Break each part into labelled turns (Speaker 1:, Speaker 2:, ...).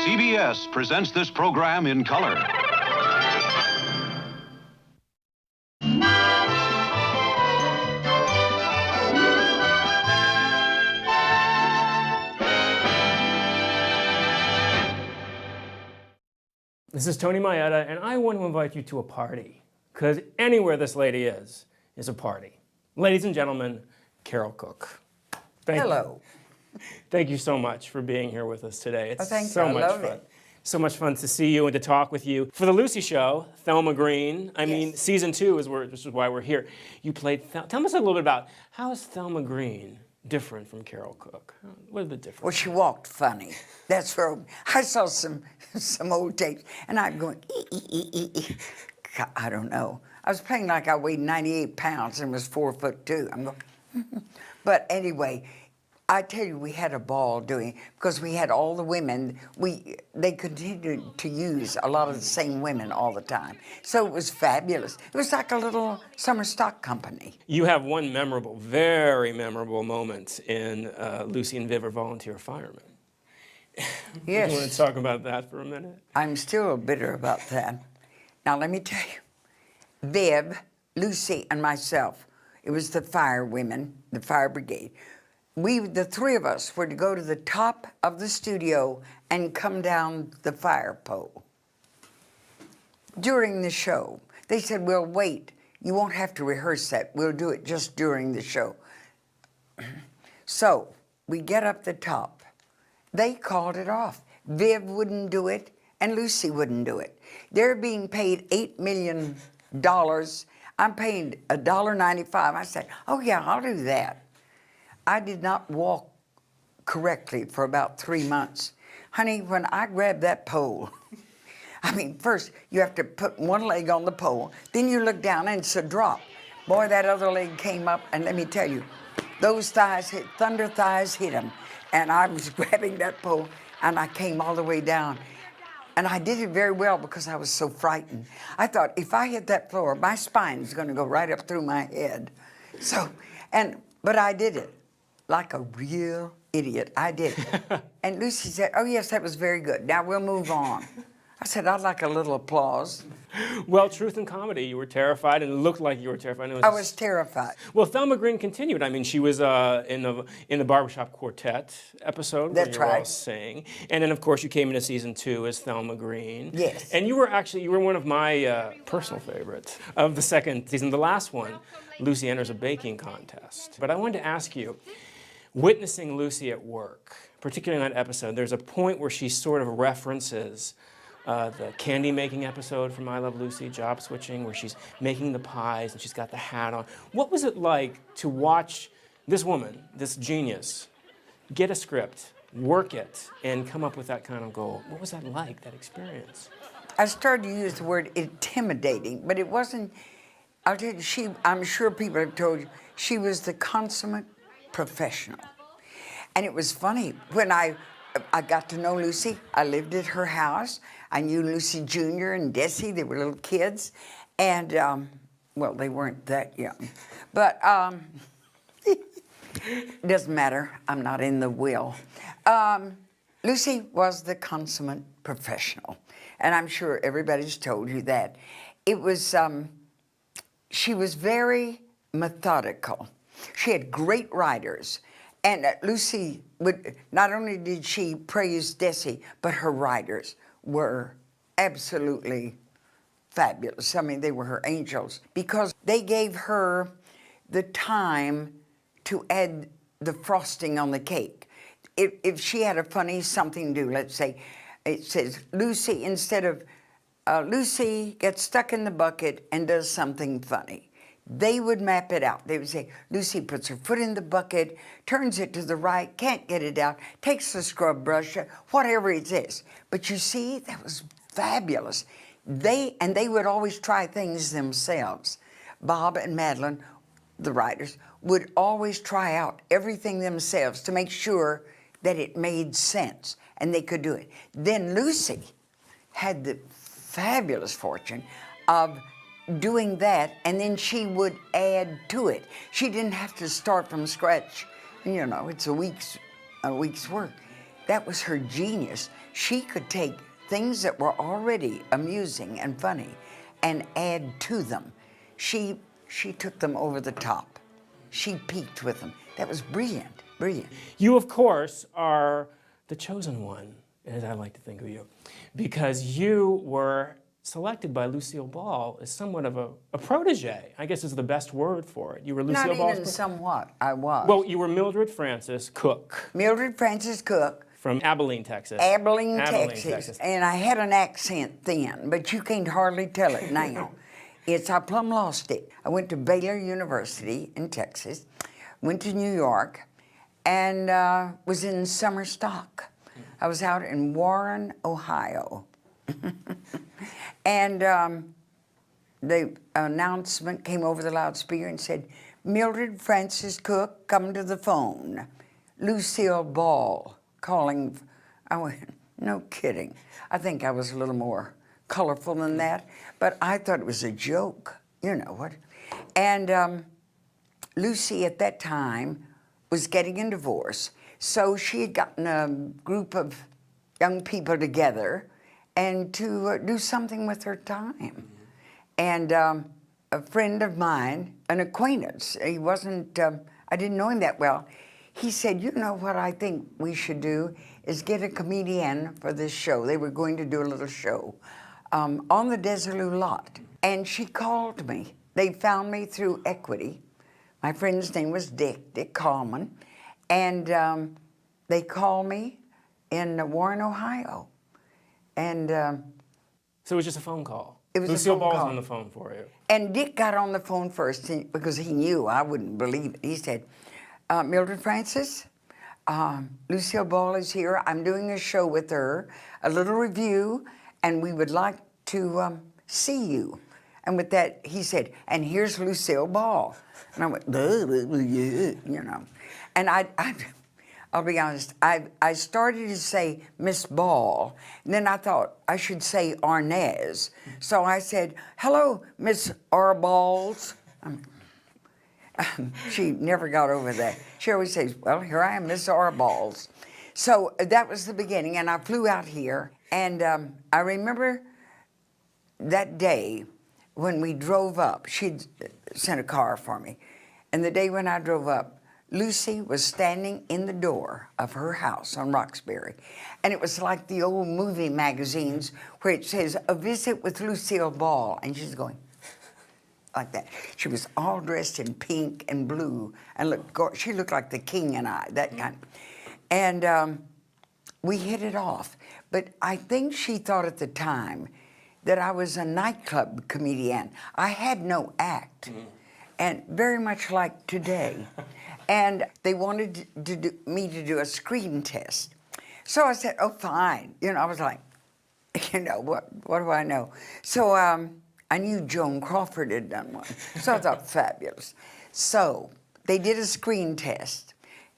Speaker 1: CBS presents this program in color.
Speaker 2: This is Tony Maietta, and I want to invite you to a party, because anywhere this lady is a party. Ladies and gentlemen, Carole Cook.
Speaker 3: Hello.
Speaker 2: Thank you so much for being here with us today. It's so
Speaker 3: I
Speaker 2: much
Speaker 3: love
Speaker 2: fun.
Speaker 3: it.
Speaker 2: So much fun to see you and to talk with you. For the Lucy Show, Thelma Green, I mean, season 2 is why we're here. You played, tell us a little bit about, how is Thelma Green different from Carole Cook? What are the differences?
Speaker 3: Well, she walked funny. That's where I saw some old tapes, and I'm going, I don't know. I was playing like I weighed 98 pounds and was 4'2". I'm going, but anyway, I tell you, we had a ball doing it because we had all the women. They continued to use a lot of the same women all the time. So it was fabulous. It was like a little summer stock company.
Speaker 2: You have one memorable, very memorable moment in Lucy and Viv are volunteer firemen.
Speaker 3: Yes.
Speaker 2: You want to talk about that for a minute?
Speaker 3: I'm still bitter about that. Now, let me tell you, Viv, Lucy, and myself, it was the fire women, the fire brigade. The three of us were to go to the top of the studio and come down the fire pole. During the show, they said, "We'll wait. You won't have to rehearse that. We'll do it just during the show." So we get up the top. They called it off. Viv wouldn't do it, and Lucy wouldn't do it. They're being paid $8 million. I'm paying $1.95. I said, "Oh yeah, I'll do that." I did not walk correctly for about 3 months. Honey, when I grabbed that pole, I mean, first you have to put one leg on the pole, then you look down and it's a drop. Boy, that other leg came up, and let me tell you, those thighs hit, thunder thighs hit them. And I was grabbing that pole, and I came all the way down. And I did it very well because I was so frightened. I thought, if I hit that floor, my spine is going to go right up through my head. But I did it. Like a real idiot, I did. And Lucy said, "Oh yes, that was very good. Now we'll move on." I said, "I'd like a little applause."
Speaker 2: Well, truth and comedy, you were terrified, and it looked like you were terrified.
Speaker 3: I was terrified.
Speaker 2: Well, Thelma Green continued. I mean, she was in the Barbershop Quartet episode where you were all sing. And then, of course, you came into season 2 as Thelma Green.
Speaker 3: Yes.
Speaker 2: And you were one of my personal favorites of the second season. The last one, Lucy enters a baking contest. But I wanted to ask you, witnessing Lucy at work, particularly in that episode, there's a point where she sort of references the candy making episode from I Love Lucy, Job Switching, where she's making the pies and she's got the hat on. What was it like to watch this woman, this genius, get a script, work it, and come up with that kind of goal? What was that like, that experience?
Speaker 3: I started to use the word intimidating, but it wasn't. I'll tell you, I'm sure people have told you, she was the consummate professional. And it was funny, when I got to know Lucy, I lived at her house. I knew Lucy Jr. and Desi, they were little kids. And, well, they weren't that young. But, it doesn't matter, I'm not in the will. Lucy was the consummate professional. And I'm sure everybody's told you that. It was, she was very methodical. She had great writers, and Lucy not only did she praise Desi, but her writers were absolutely fabulous. I mean, they were her angels because they gave her the time to add the frosting on the cake. If she had a funny something to do, let's say, it says, Lucy, instead of, Lucy gets stuck in the bucket and does something funny. They would map it out. They would say, Lucy puts her foot in the bucket, turns it to the right, can't get it out, takes the scrub brush, whatever it is. But you see, that was fabulous. They would always try things themselves. Bob and Madeline, the writers, would always try out everything themselves to make sure that it made sense and they could do it. Then Lucy had the fabulous fortune of doing that, and then she would add to it. She didn't have to start from scratch. You know, it's a week's work. that was her genius. She could take things that were already amusing and funny and add to them. She took them over the top. She peaked with them. That was brilliant, brilliant.
Speaker 2: You, of course, are the chosen one, as I like to think of you, because you were selected by Lucille Ball as somewhat of a protege, I guess is the best word for it. You were Lucille Ball's...
Speaker 3: Not even somewhat, I was.
Speaker 2: Well, you were Mildred Frances Cook.
Speaker 3: Mildred Frances Cook.
Speaker 2: From Abilene, Texas.
Speaker 3: Abilene, Texas. And I had an accent then, but you can't hardly tell it now. I plumb lost it. I went to Baylor University in Texas, went to New York, and was in summer stock. I was out in Warren, Ohio. And the announcement came over the loudspeaker and said, Mildred Frances Cook, come to the phone. Lucille Ball calling. I went, no kidding. I think I was a little more colorful than that, but I thought it was a joke, you know what. And Lucy at that time was getting a divorce, so she had gotten a group of young people together and to do something with her time. And a friend of mine, an acquaintance, he wasn't, I didn't know him that well, he said, you know what I think we should do is get a comedian for this show. They were going to do a little show on the Desilu lot. And she called me. They found me through Equity. My friend's name was Dick Coleman. And they called me in Warren, Ohio. And
Speaker 2: so it was just a phone call?
Speaker 3: It was
Speaker 2: Lucille
Speaker 3: a phone
Speaker 2: Ball was
Speaker 3: call.
Speaker 2: on the phone for you?
Speaker 3: And Dick got on the phone first because he knew I wouldn't believe it. He said, Mildred Frances, Lucille Ball is here. I'm doing a show with her, a little review, and we would like to see you. And with that, he said, and here's Lucille Ball. And I went, you know. And I'll be honest, I started to say Miss Ball, and then I thought I should say Arnaz. So I said, hello, Miss Arballs. She never got over that. She always says, well, here I am, Miss Arballs. So that was the beginning, and I flew out here, and I remember that day when we drove up. She'd sent a car for me, and the day when I drove up, Lucy was standing in the door of her house on Roxbury, and it was like the old movie magazines where it says, a visit with Lucille Ball, and she's going like that. She was all dressed in pink and blue, and she looked like the king and I, that kind. And we hit it off, but I think she thought at the time that I was a nightclub comedian. I had no act, and very much like today. And they wanted me to do a screen test. So I said, oh, fine. You know, I was like, you know, what do I know? So I knew Joan Crawford had done one. So I thought, fabulous. So they did a screen test.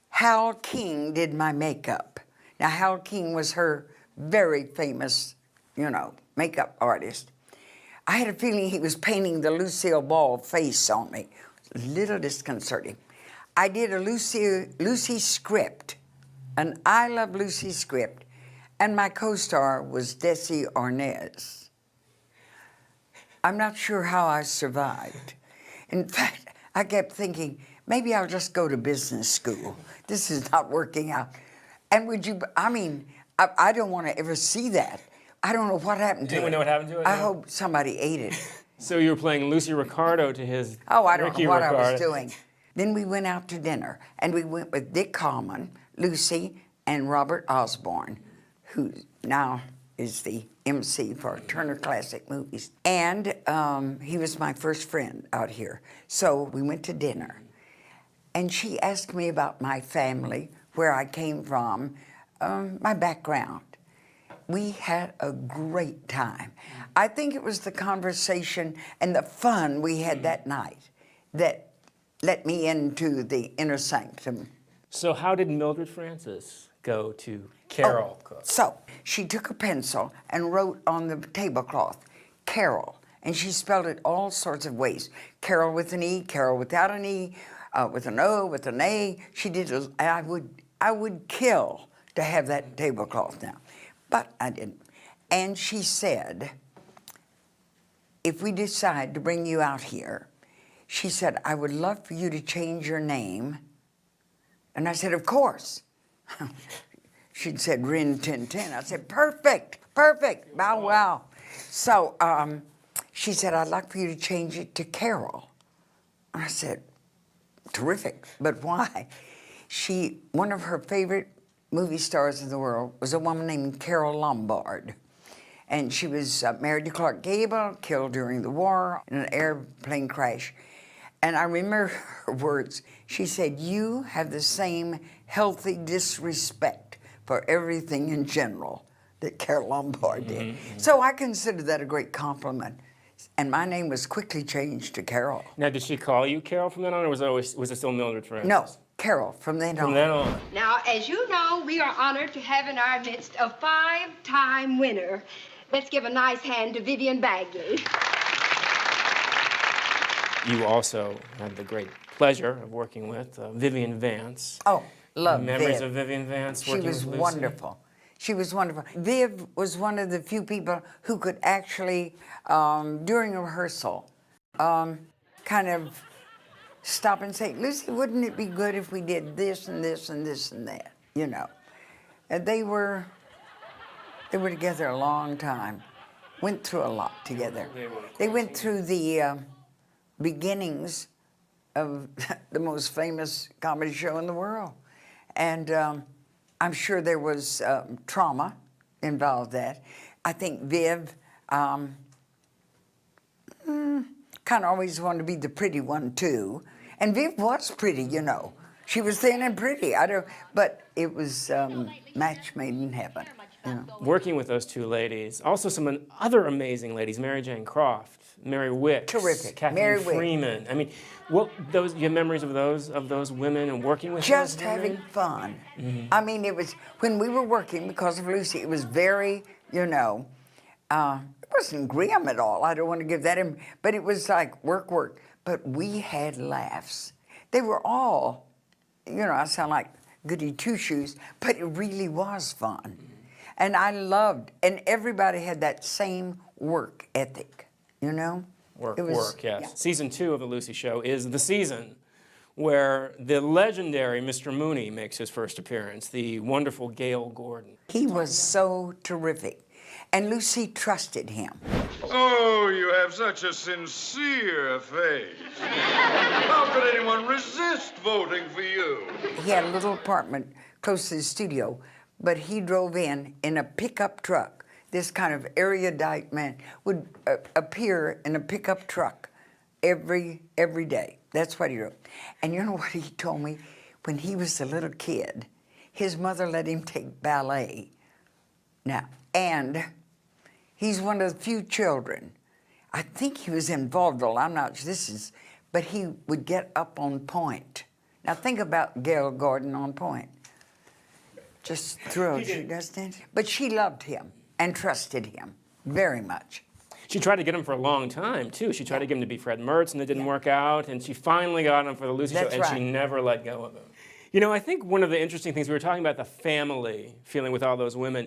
Speaker 3: Hal King did my makeup. Now, Hal King was her very famous, you know, makeup artist. I had a feeling he was painting the Lucille Ball face on me. A little disconcerting. I did a Lucy script, an I Love Lucy script, and my co-star was Desi Arnaz. I'm not sure how I survived. In fact, I kept thinking, maybe I'll just go to business school. This is not working out. And I don't want to ever see that. I don't know what happened to it.
Speaker 2: Anyone know what happened to it?
Speaker 3: I hope somebody ate it.
Speaker 2: So you were playing Lucy Ricardo to his
Speaker 3: Oh, I don't
Speaker 2: Ricky
Speaker 3: know what
Speaker 2: Ricardo.
Speaker 3: I was doing. Then we went out to dinner, and we went with Dick Coleman, Lucy, and Robert Osborne, who now is the MC for Turner Classic Movies. And he was my first friend out here. So we went to dinner, and she asked me about my family, where I came from, my background. We had a great time. I think it was the conversation and the fun we had that night that let me into the inner sanctum.
Speaker 2: So how did Mildred Frances go to Carole Cook?
Speaker 3: So she took a pencil and wrote on the tablecloth, Carole, and she spelled it all sorts of ways. Carole with an E, Carole without an E, with an O, with an A. She did. I would kill to have that tablecloth now. But I didn't. And she said, if we decide to bring you out here, she said, I would love for you to change your name. And I said, of course. She'd said, Rin Tin Tin. I said, perfect, perfect, bow wow. So she said, I'd like for you to change it to Carole. And I said, terrific, but why? One of her favorite movie stars in the world was a woman named Carole Lombard. And she was married to Clark Gable, killed during the war in an airplane crash. And I remember her words. She said, you have the same healthy disrespect for everything in general that Carole Lombard did. So I consider that a great compliment. And my name was quickly changed to Carole.
Speaker 2: Now, did she call you Carole from then on, or was it still Mildred Francis?
Speaker 3: No, Carole, from then on.
Speaker 2: From then on.
Speaker 4: Now, as you know, we are honored to have in our midst a 5-time winner. Let's give a nice hand to Vivian Bagley.
Speaker 2: You also had the great pleasure of working with Vivian Vance.
Speaker 3: Oh, love Viv.
Speaker 2: Memories of Vivian Vance working with Lucy?
Speaker 3: She was wonderful. She was wonderful. Viv was one of the few people who could actually, during a rehearsal, kind of stop and say, Lucy, wouldn't it be good if we did this and this and this and that, you know? And they were together a long time, went through a lot together. They went through the beginnings of the most famous comedy show in the world. And I'm sure there was trauma involved that. I think Viv kind of always wanted to be the pretty one too. And Viv was pretty, you know. She was thin and pretty. But it was match made in heaven. You know.
Speaker 2: Working with those two ladies, also some other amazing ladies, Mary Jane Croft, Mary Wicks,
Speaker 3: terrific,
Speaker 2: Kathleen
Speaker 3: Mary
Speaker 2: Freeman.
Speaker 3: Wicks.
Speaker 2: I mean, you have memories of those women and working with
Speaker 3: just
Speaker 2: those
Speaker 3: having
Speaker 2: women?
Speaker 3: fun. I mean, it was when we were working because of Lucy. It was very, you know, it wasn't grim at all. I don't want to give that in, but it was like work. But we had laughs. They were all, you know, I sound like goody two-shoes, but it really was fun. And I loved, and everybody had that same work ethic, you know?
Speaker 2: Work, yes.
Speaker 3: Yeah.
Speaker 2: Season 2 of The Lucy Show is the season where the legendary Mr. Mooney makes his first appearance, the wonderful Gale Gordon.
Speaker 3: He was so terrific, and Lucy trusted him.
Speaker 5: Oh, you have such a sincere face. How could anyone resist voting for you?
Speaker 3: He had a little apartment close to the studio, but he drove in a pickup truck. This kind of erudite man would appear in a pickup truck every day. That's what he wrote. And you know what he told me? When he was a little kid, his mother let him take ballet. Now, and he's one of the few children. I think he was involved, I'm not sure but he would get up on point. Now think about Gale Gordon on point. Just thrilled, she doesn't. But she loved him and trusted him very much.
Speaker 2: She tried to get him for a long time, too. She tried to get him to be Fred Mertz, and it didn't work out. And she finally got him for the Lucy Show, and she never let go of him. You know, I think one of the interesting things, we were talking about the family feeling with all those women.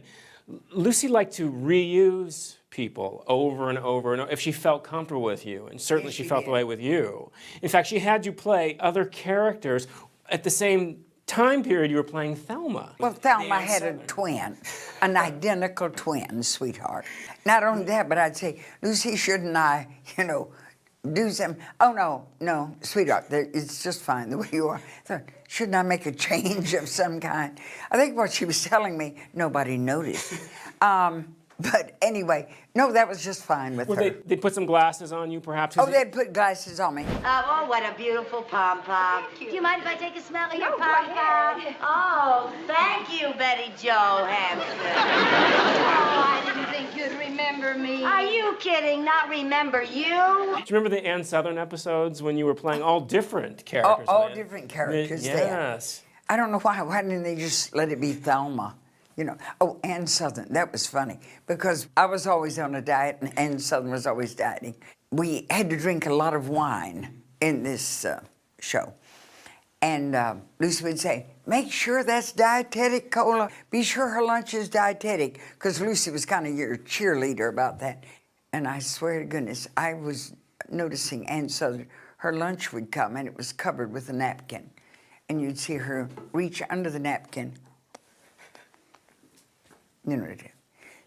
Speaker 2: Lucy liked to reuse people over and over and over if she felt comfortable with you, and certainly she felt the way with you. In fact, she had you play other characters at the same time period you were playing Thelma.
Speaker 3: Well, Thelma had a twin, an identical twin, sweetheart. Not only that, but I'd say, Lucy, shouldn't I, you know, do some, oh, no, sweetheart, it's just fine the way you are. So, shouldn't I make a change of some kind? I think what she was telling me, nobody noticed. But anyway, no, that was just fine with her.
Speaker 2: They put some glasses on you, perhaps?
Speaker 3: Oh, they'd put glasses on me.
Speaker 6: Oh, what a beautiful pom-pom. Do you mind if I take a smell of your
Speaker 4: No, go
Speaker 6: pom-pom?
Speaker 4: ahead.
Speaker 6: Oh, thank you, Betty Jo Hampton.
Speaker 4: Oh, I didn't think you'd remember me.
Speaker 6: Are you kidding? Not remember you?
Speaker 2: Do you remember the Ann Southern episodes when you were playing all different characters?
Speaker 3: All different characters there.
Speaker 2: Yes.
Speaker 3: I don't know why didn't they just let it be Thelma? You know, oh, Ann Southern, that was funny, because I was always on a diet, and Ann Southern was always dieting. We had to drink a lot of wine in this show. And Lucy would say, make sure that's dietetic cola. Be sure her lunch is dietetic, because Lucy was kind of your cheerleader about that. And I swear to goodness, I was noticing Aunt Southern, her lunch would come and it was covered with a napkin. And you'd see her reach under the napkin. You know,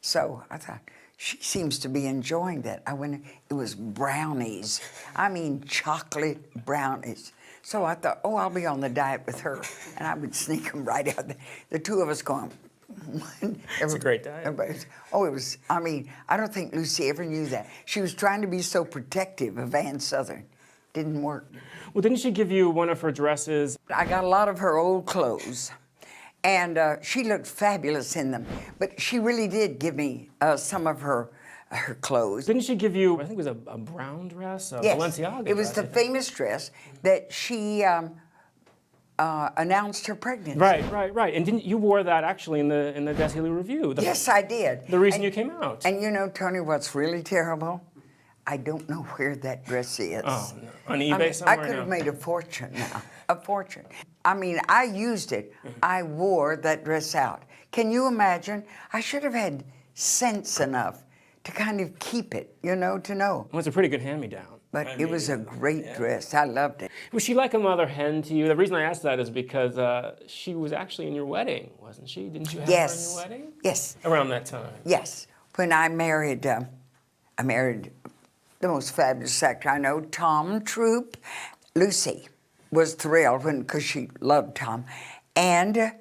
Speaker 3: so I thought, she seems to be enjoying that. I went, it was brownies. I mean, chocolate brownies. So I thought, oh, I'll be on the diet with her. And I would sneak them right out. The two of us going.
Speaker 2: It's a great diet.
Speaker 3: Oh, it was, I mean, I don't think Lucy ever knew that. She was trying to be so protective of Aunt Southern. Didn't work.
Speaker 2: Well, didn't she give you one of her dresses?
Speaker 3: I got a lot of her old clothes. And she looked fabulous in them. But she really did give me some of her clothes.
Speaker 2: Didn't she give you, I think it was a brown dress? A
Speaker 3: Yes,
Speaker 2: Balenciaga
Speaker 3: it was
Speaker 2: dress,
Speaker 3: the famous dress that she announced her pregnancy.
Speaker 2: Right. And didn't you wore that actually in the Daily Review?
Speaker 3: Yes, I did.
Speaker 2: The reason you came out.
Speaker 3: And you know, Tony, what's really terrible? I don't know where that dress is.
Speaker 2: Oh, no. On eBay somewhere?
Speaker 3: I could have made a fortune now. A fortune. I mean, I used it. I wore that dress out. Can you imagine? I should have had sense enough to kind of keep it, you know, to know.
Speaker 2: Well, it's a pretty good hand-me-down.
Speaker 3: But it was a great dress. I loved it.
Speaker 2: Was she like a mother hen to you? The reason I asked that is because she was actually in your wedding, wasn't she? Didn't you have her in your wedding?
Speaker 3: Yes.
Speaker 2: Around that time.
Speaker 3: Yes. When I married the most fabulous actor I know, Tom Troop. Lucy was thrilled because she loved Tom. And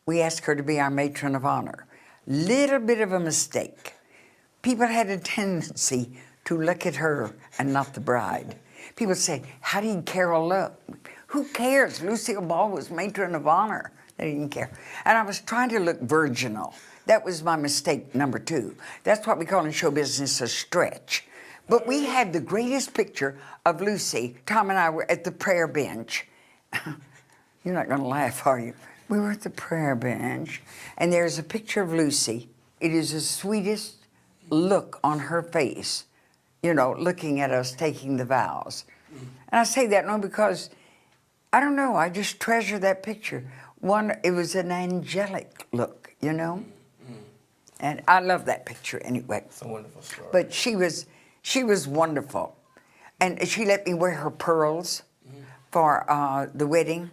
Speaker 3: we asked her to be our matron of honor. Little bit of a mistake. People had a tendency to look at her and not the bride. People say, how did Carole look? Who cares? Lucille Ball was matron of honor. They didn't care. And I was trying to look virginal. That was my mistake, number 2. That's what we call in show business a stretch. But we had the greatest picture of Lucy. Tom and I were at the prayer bench. You're not going to laugh, are you? We were at the prayer bench, and there's a picture of Lucy. It is the sweetest look on her face, you know, looking at us taking the vows. And I say that not because, I don't know, I just treasure that picture. It was an angelic look, you know? And I love that picture anyway.
Speaker 2: It's a wonderful story.
Speaker 3: But she was wonderful. And she let me wear her pearls for the wedding.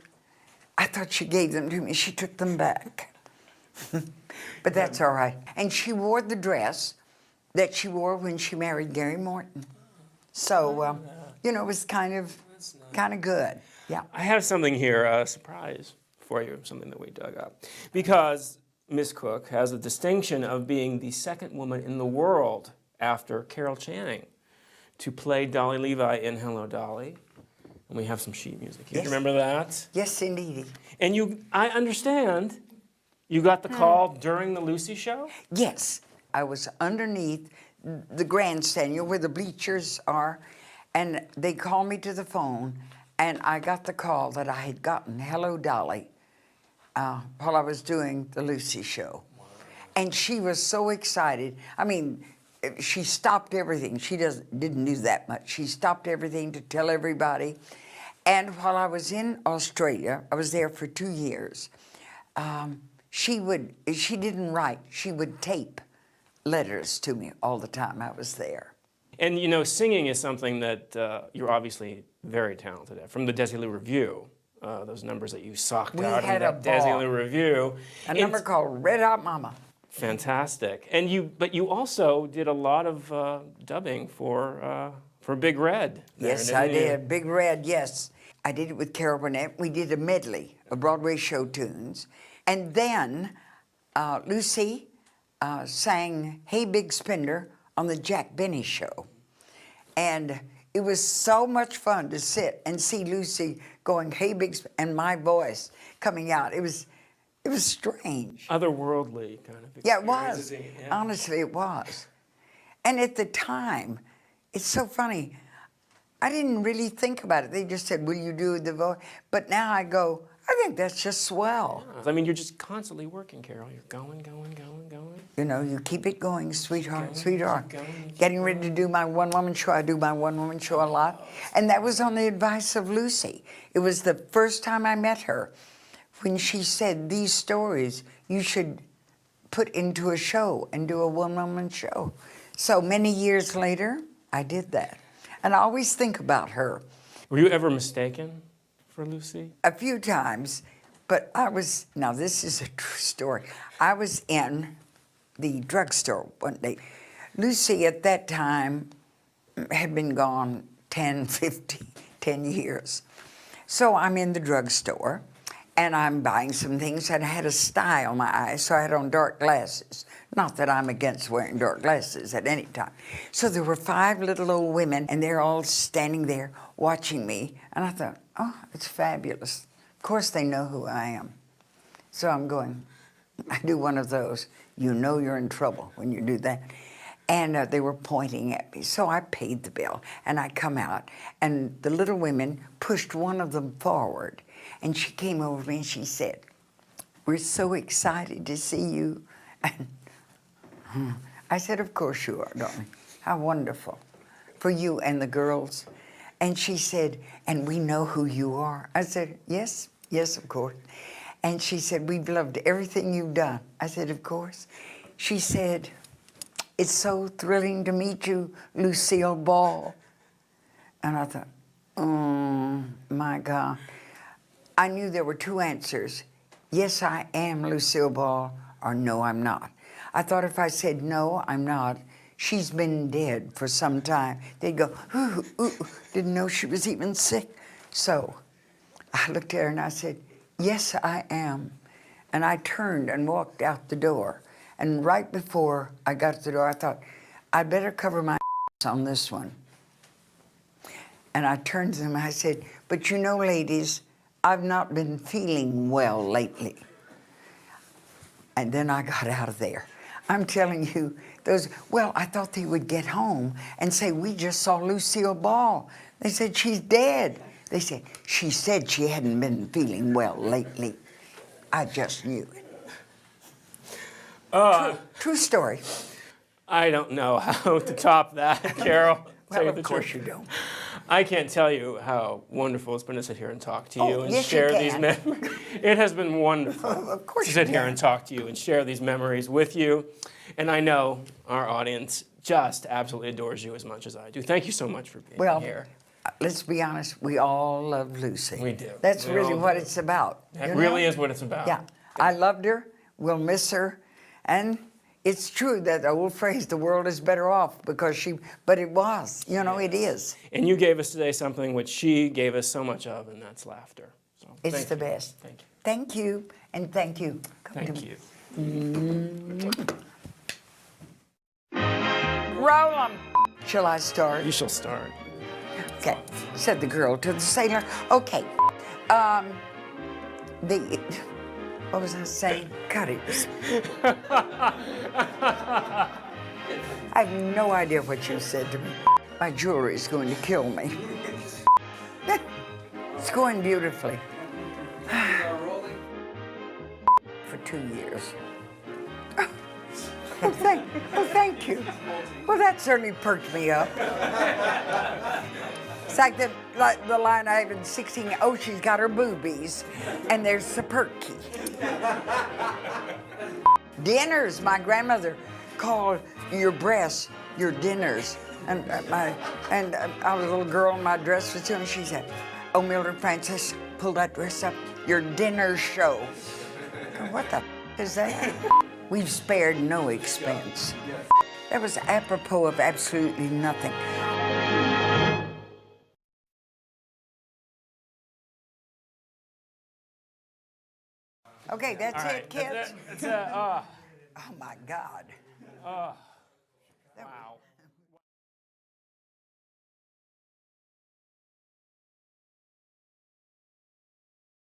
Speaker 3: I thought she gave them to me. She took them back. But that's all right. And she wore the dress that she wore when she married Gary Morton. So, you know, it was kind of good. Yeah.
Speaker 2: I have something here, a surprise for you, something that we dug up. Because Miss Cook has the distinction of being the second woman in the world after Carol Channing to play Dolly Levi in Hello, Dolly. And we have some sheet music. You remember that?
Speaker 3: Yes, indeed.
Speaker 2: And I understand, you got the call during the Lucy show?
Speaker 3: Yes. I was underneath the grandstand, you know, where the bleachers are, and they called me to the phone, and I got the call that I had gotten Hello, Dolly, while I was doing the Lucy show. Wow. And she was so excited. I mean, she stopped everything. She didn't do that much. She stopped everything to tell everybody. And while I was in Australia, I was there for 2 years, she didn't write, she would tape letters to me all the time I was there.
Speaker 2: And you know, singing is something that you're obviously very talented at. From the Daily Review, those numbers that you socked out in that Daily Review.
Speaker 3: A number called Red Hot Mama.
Speaker 2: Fantastic. And but you also did a lot of dubbing for Big Red.
Speaker 3: Yes, I did. Big Red, yes. I did it with Carol Burnett. We did a medley of Broadway show tunes. And then Lucy sang Hey Big Spender on the Jack Benny show. And it was so much fun to sit and see Lucy going, Hey Big Spender, and my voice coming out. It was strange.
Speaker 2: Otherworldly kind of experience.
Speaker 3: Yeah, it was.
Speaker 2: Yeah.
Speaker 3: Honestly, it was. And at the time, it's so funny, I didn't really think about it. They just said, will you do the voice? But now I go, I think that's just swell.
Speaker 2: I mean, you're just constantly working, Carole. You're going, going, going, going.
Speaker 3: You know, you keep it going, sweetheart,
Speaker 2: Keep
Speaker 3: sweetheart.
Speaker 2: going, keep
Speaker 3: Getting ready to do my one-woman show. I do my one-woman show a lot. And that was on the advice of Lucy. It was the first time I met her when she said, these stories you should put into a show and do a one-woman show. So many years later, I did that. And I always think about her.
Speaker 2: Were you ever mistaken for Lucy?
Speaker 3: A few times, but I was, now this is a true story. I was in the drugstore one day. Lucy at that time had been gone 10 years. So I'm in the drugstore and I'm buying some things and I had a sty on my eyes, so I had on dark glasses. Not that I'm against wearing dark glasses at any time. So there were 5 little old women and they're all standing there watching me. And I thought, oh, it's fabulous. Of course they know who I am. So I'm going, I do one of those. You know you're in trouble when you do that. And they were pointing at me. So I paid the bill and I come out and the little women pushed one of them forward. And she came over to me and she said, we're so excited to see you. And I said, of course you are, darling. How wonderful for you and the girls. And she said, and we know who you are. I said, yes, yes, of course. And she said, we've loved everything you've done. I said, of course. She said, it's so thrilling to meet you, Lucille Ball. And I thought, oh, my God. I knew there were 2 answers. Yes, I am Lucille Ball, or no, I'm not. I thought if I said, no, I'm not, she's been dead for some time. They'd go, ooh, ooh, didn't know she was even sick. So I looked at her and I said, yes, I am. And I turned and walked out the door. And right before I got to the door, I thought, I'd better cover my on this one. And I turned to them and I said, but you know, ladies, I've not been feeling well lately. And then I got out of there. I'm telling you, those, well, I thought they would get home and say, we just saw Lucille Ball. They said, she's dead. They said, she said she hadn't been feeling well lately. I just knew it. True story.
Speaker 2: I don't know how to top that, Carole.
Speaker 3: Well, of course you don't.
Speaker 2: I can't tell you how wonderful it's been to sit here and talk to you and
Speaker 3: yes, you
Speaker 2: share
Speaker 3: can.
Speaker 2: these memories. It has been wonderful
Speaker 3: Of course
Speaker 2: to
Speaker 3: you
Speaker 2: sit here
Speaker 3: can.
Speaker 2: and talk to you and share these memories with you. And I know our audience just absolutely adores you as much as I do. Thank you so much for being
Speaker 3: Well,
Speaker 2: here.
Speaker 3: let's be honest, we all love Lucy.
Speaker 2: We do.
Speaker 3: That's
Speaker 2: We
Speaker 3: really
Speaker 2: all
Speaker 3: what
Speaker 2: do.
Speaker 3: it's about.
Speaker 2: That
Speaker 3: you
Speaker 2: really
Speaker 3: know?
Speaker 2: is what it's about.
Speaker 3: Yeah, I loved her, we'll miss her, and it's true that the old phrase, the world is better off, because she, but it was, you know, it is.
Speaker 2: And you gave us today something which she gave us so much of, and that's laughter. So
Speaker 3: It's
Speaker 2: thank
Speaker 3: the
Speaker 2: you.
Speaker 3: best.
Speaker 2: Thank you.
Speaker 3: Thank you, and thank you. Come to
Speaker 2: Thank
Speaker 3: me.
Speaker 2: you.
Speaker 3: Roll 'em. Shall I start?
Speaker 2: You shall start.
Speaker 3: Okay, said the girl to the sailor. Okay, what was I saying? God, it was... I have no idea what you said to me. My jewelry is going to kill me. It's going beautifully. For 2 years. Oh, thank you. Well, that certainly perked me up. It's like the line I have in 16, oh, she's got her boobies, and there's the perky. Dinners, my grandmother called your breasts your dinners. And I was a little girl, and my dress was too, and she said, oh, Mildred Francis, pull that dress up, your dinner show. What the is that? We've spared no expense. That was apropos of absolutely nothing. Okay, that's
Speaker 2: All
Speaker 3: it,
Speaker 2: right,
Speaker 3: kids.
Speaker 2: that's it.
Speaker 3: Oh my God.
Speaker 2: Wow.